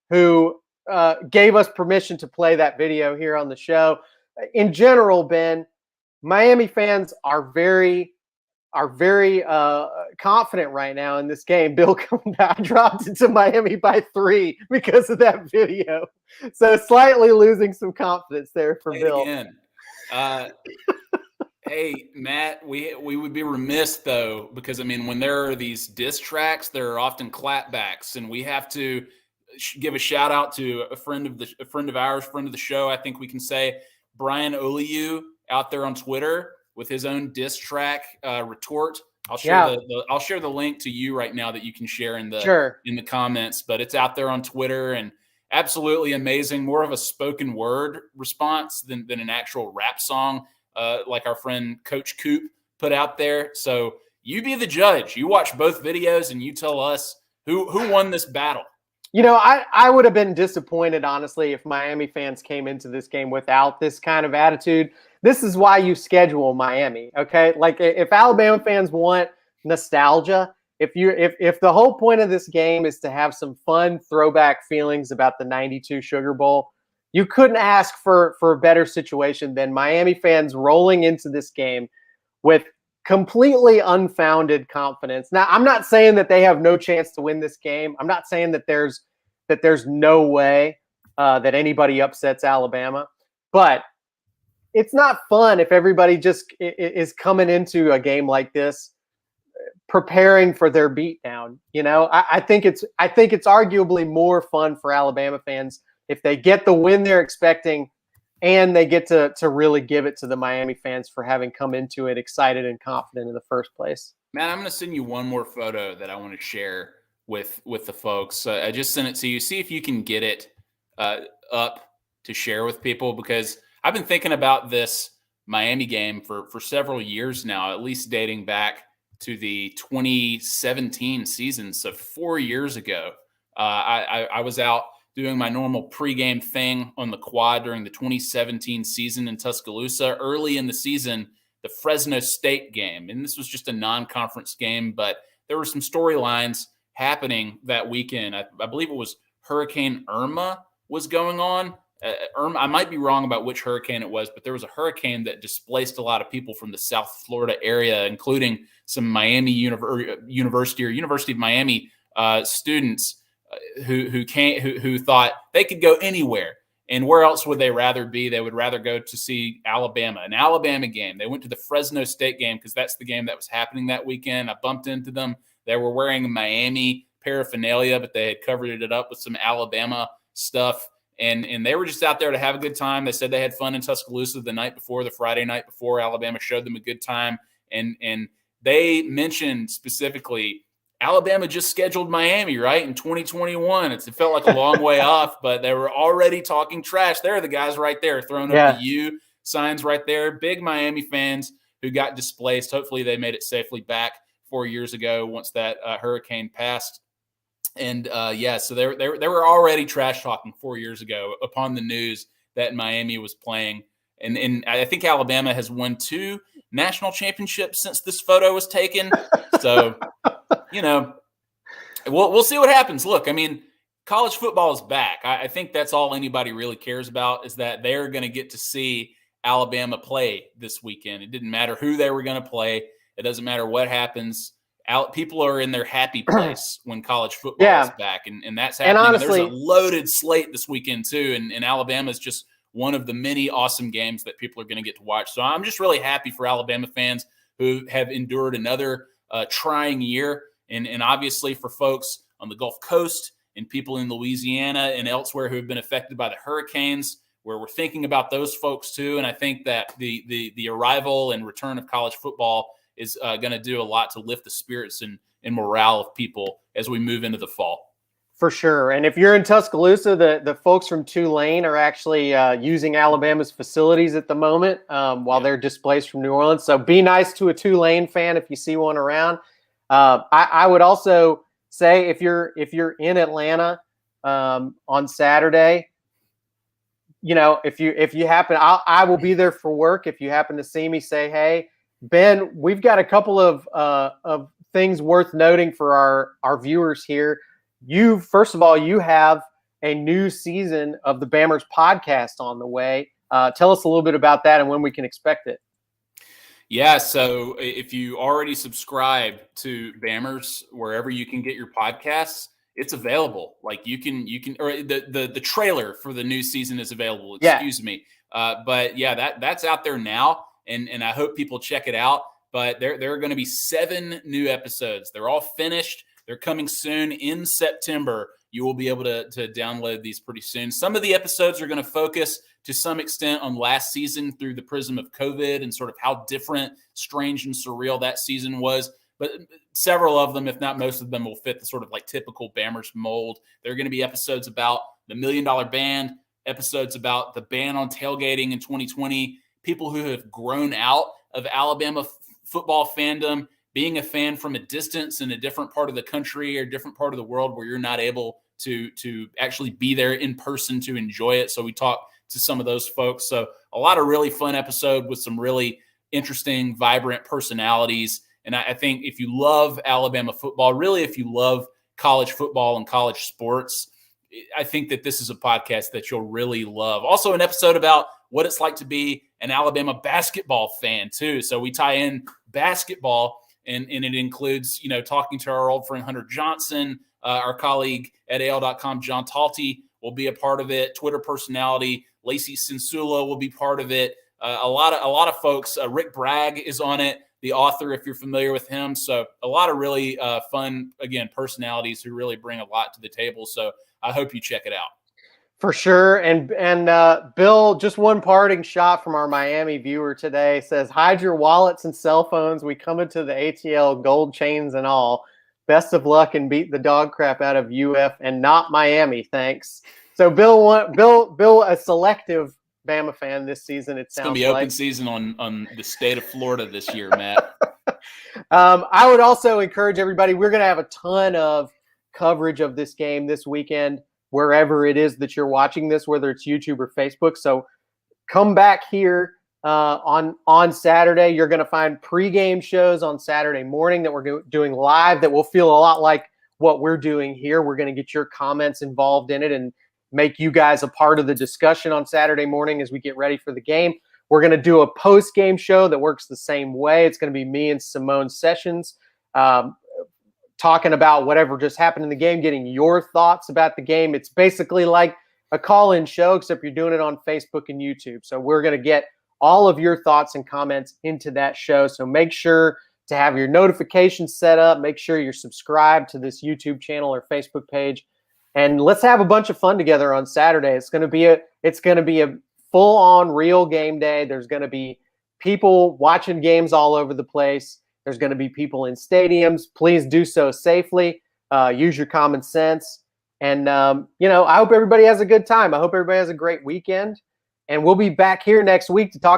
Speaker 1: who gave us permission to play that video here on the show. In general, Ben, Miami fans are very confident right now in this game. Bill coming back, dropped it to Miami by 3 because of that video. So slightly losing some confidence there for Bill.
Speaker 2: Again. Hey, Matt, we would be remiss, though, because, I mean, when there are these diss tracks, there are often clapbacks, and we have to give a shout out to a friend of ours, friend of the show. I think we can say Brian Oliu out there on Twitter with his own diss track retort. I'll share I'll share the link to you right now that you can share in the comments. But it's out there on Twitter and absolutely amazing. More of a spoken word response than an actual rap song, like our friend Coach Coop put out there. So you be the judge. You watch both videos and you tell us who won this battle.
Speaker 1: I would have been disappointed, honestly, if Miami fans came into this game without this kind of attitude. This is why you schedule Miami, okay? Like, if Alabama fans want nostalgia, if the whole point of this game is to have some fun throwback feelings about the '92 Sugar Bowl, you couldn't ask for a better situation than Miami fans rolling into this game with completely unfounded confidence. Now, I'm not saying that they have no chance to win this game. I'm not saying that there's no way that anybody upsets Alabama, but it's not fun if everybody just is coming into a game like this preparing for their beatdown. I think it's arguably more fun for Alabama fans if they get the win they're expecting and they get to really give it to the Miami fans for having come into it excited and confident in the first place.
Speaker 2: Man, I'm going to send you one more photo that I want to share with the folks. I just sent it to you. See if you can get it up to share with people, because I've been thinking about this Miami game for several years now, at least dating back to the 2017 season. So 4 years ago, I was out doing my normal pregame thing on the quad during the 2017 season in Tuscaloosa. Early in the season, the Fresno State game, and this was just a non-conference game, but there were some storylines happening that weekend. I believe it was Hurricane Irma was going on. I might be wrong about which hurricane it was, but there was a hurricane that displaced a lot of people from the South Florida area, including some Miami University of Miami students who thought they could go anywhere. And where else would they rather be? They would rather go to see Alabama, an Alabama game. They went to the Fresno State game because that's the game that was happening that weekend. I bumped into them. They were wearing Miami paraphernalia, but they had covered it up with some Alabama stuff. And they were just out there to have a good time. They said they had fun in Tuscaloosa the Friday night before. Alabama showed them a good time. And they mentioned specifically Alabama just scheduled Miami, right, in 2021. It felt like a long way off, but they were already talking trash. There are the guys right there throwing up the U signs right there. Big Miami fans who got displaced. Hopefully they made it safely back 4 years ago once that hurricane passed. And, so they were already trash talking 4 years ago upon the news that Miami was playing. And I think Alabama has won 2 national championships since this photo was taken. So – we'll see what happens. Look, I mean, college football is back. I think that's all anybody really cares about, is that they're going to get to see Alabama play this weekend. It didn't matter who they were going to play. It doesn't matter what happens. People are in their happy place when college football is back, and that's happening. And honestly, there's a loaded slate this weekend too, and Alabama is just one of the many awesome games that people are going to get to watch. So I'm just really happy for Alabama fans who have endured another trying year. And obviously for folks on the Gulf Coast and people in Louisiana and elsewhere who have been affected by the hurricanes, where we're thinking about those folks too. And I think that the arrival and return of college football is going to do a lot to lift the spirits and morale of people as we move into the fall.
Speaker 1: For sure. And if you're in Tuscaloosa, the folks from Tulane are actually using Alabama's facilities at the moment while they're displaced from New Orleans. So be nice to a Tulane fan if you see one around. I would also say if you're in Atlanta on Saturday, if you happen, I will be there for work. If you happen to see me, say, hey, Ben, we've got a couple of things worth noting for our viewers here. First of all, you have a new season of the Bammers podcast on the way. Tell us a little bit about that and when we can expect it.
Speaker 2: Yeah, so if you already subscribe to Bammers wherever you can get your podcasts, it's available. Like you can, or the trailer for the new season is available. Excuse me, but yeah, that's out there now, and I hope people check it out. But there are going to be 7 new episodes. They're all finished. They're coming soon in September. you will be able to download these pretty soon. Some of the episodes are going to focus to some extent on last season through the prism of COVID and sort of how different, strange, and surreal that season was. But several of them, if not most of them, will fit the sort of like typical Bammers mold. There are going to be episodes about the $1 Million Band, episodes about the ban on tailgating in 2020, people who have grown out of Alabama football fandom, being a fan from a distance in a different part of the country or different part of the world where you're not able to actually be there in person to enjoy it. So we talk to some of those folks. So a lot of really fun episode with some really interesting, vibrant personalities. And I think if you love Alabama football, really, if you love college football and college sports, I think that this is a podcast that you'll really love. Also, an episode about what it's like to be an Alabama basketball fan, too. So we tie in basketball, and it includes, talking to our old friend Hunter Johnson, our colleague at AL.com, John Talty, will be a part of it. Twitter personality Lacey Sensula will be part of it. A lot of folks. Rick Bragg is on it, the author, if you're familiar with him. So a lot of really fun, again, personalities who really bring a lot to the table. So I hope you check it out.
Speaker 1: For sure. And Bill, just one parting shot from our Miami viewer today says, hide your wallets and cell phones. We come into the ATL, gold chains and all. Best of luck and beat the dog crap out of UF and not Miami. Thanks. So Bill, a selective Bama fan this season. It's
Speaker 2: going to be open season on the state of Florida this year, Matt.
Speaker 1: I would also encourage everybody, we're going to have a ton of coverage of this game this weekend, wherever it is that you're watching this, whether it's YouTube or Facebook. So come back here on Saturday. You're going to find pregame shows on Saturday morning that we're doing live that will feel a lot like what we're doing here. We're going to get your comments involved in it and make you guys a part of the discussion on Saturday morning as we get ready for the game. We're going to do a post-game show that works the same way. It's going to be me and Simone Sessions talking about whatever just happened in the game, getting your thoughts about the game. It's basically like a call-in show, except you're doing it on Facebook and YouTube. So we're going to get all of your thoughts and comments into that show. So make sure to have your notifications set up. Make sure you're subscribed to this YouTube channel or Facebook page. And let's have a bunch of fun together on Saturday. It's going to be a full-on real game day. There's going to be people watching games all over the place. There's going to be people in stadiums. Please do so safely. Use your common sense. And, I hope everybody has a good time. I hope everybody has a great weekend. And we'll be back here next week to talk